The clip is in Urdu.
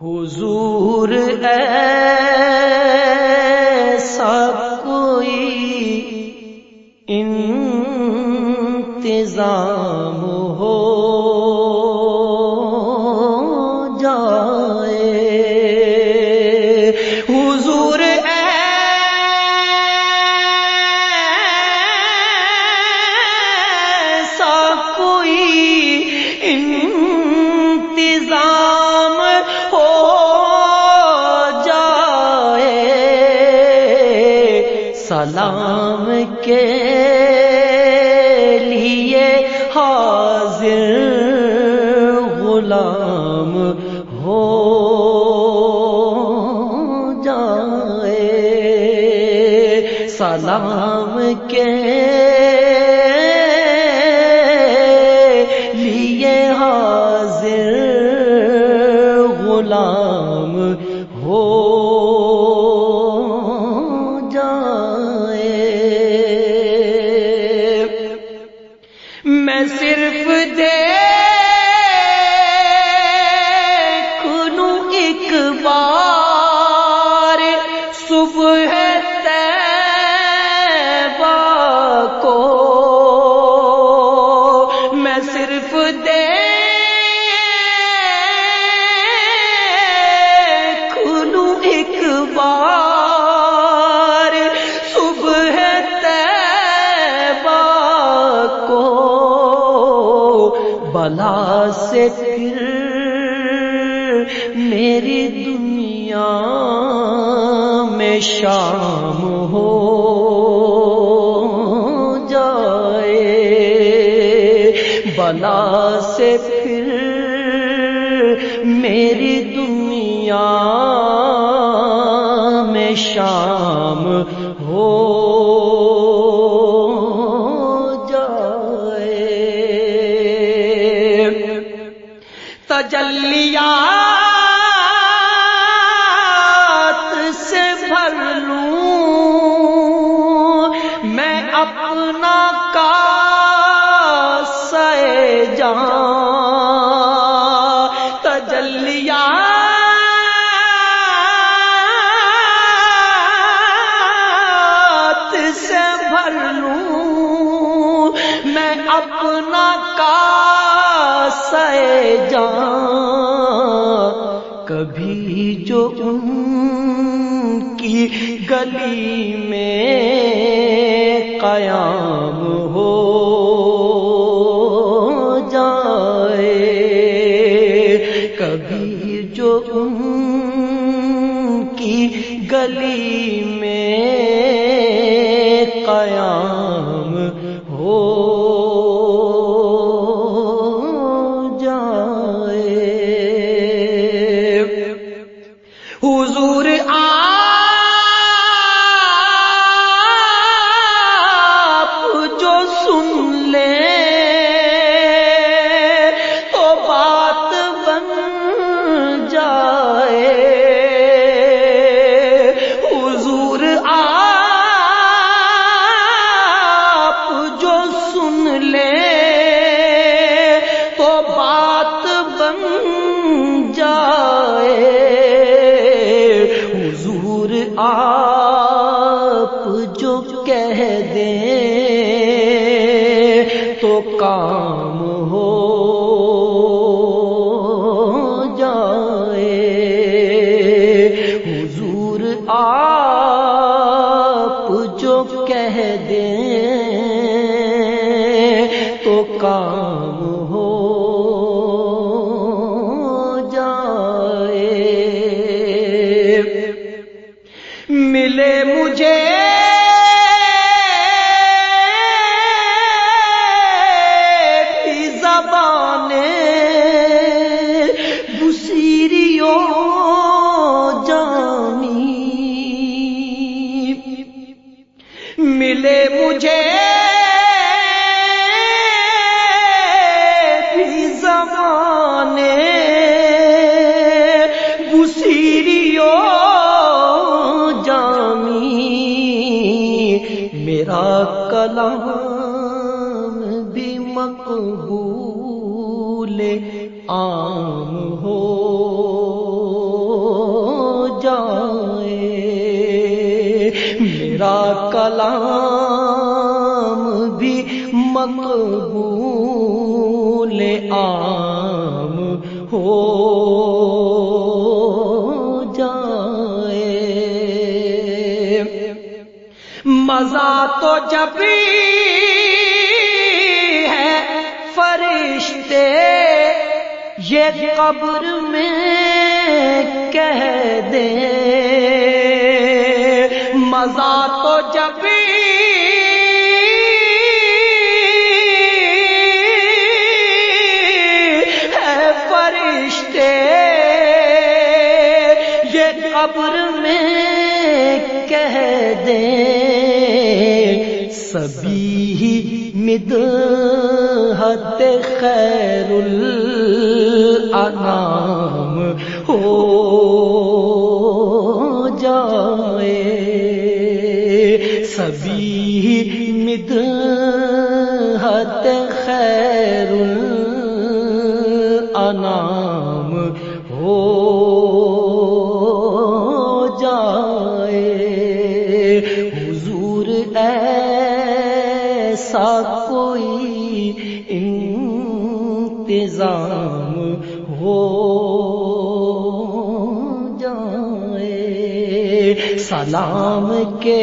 حضور ایسا کوئی انتظام ہو جائے، حضور ایسا کوئی انتظام ہو جائے، سلام کے لیے حاضر غلام ہو جائے، سلام کے لیے حاضر غلام ہو جائے۔ میں صرف دیکھ لوں ایک بار صبح طیبہ کو، میں صرف دیکھ لوں ایک بار صبح طیبہ کو، بلا سے پھر میری دنیا میں شام ہو جائے، بلا سے پھر میری دنیا میں شام ہو تجلیات سے بھر لوں میں اپنا کاسہ جاں، تجلیات سے بھر لوں میں اپنا کاسہ جاں، کبھی جو ان کی گلی میں قیام ہو جائے، کبھی جو ان کی گلی میں قیام ہو حضور آپ جو سن لیں تو بات بن جائے، حضور آپ جو سن لیں تو بات بن جائے، حضور آپ جو کہہ دیں تو کام ہو جائے، حضور آپ جو کہہ دیں تو کام ہو جائے۔ ملے مجھے بھی زبانیں بصیری و جانی، ملے مجھے بھی زبانیں بصیری و میرا کلام بھی مقبول عام ہو کلام بھی مقبول عام ہو جائے۔ مزہ تو جب ہے فرشتے یہ قبر میں کہہ دیں، مزہ تو جب ہے فرشتے یہ قبر میں کہہ دیں، سبھی مدحت خیر الانام ہو جائے، سبھی مدحت خیر الانام ہو جائے۔ حضور ایسا کوئی انتظام ہو جائے، سلام کے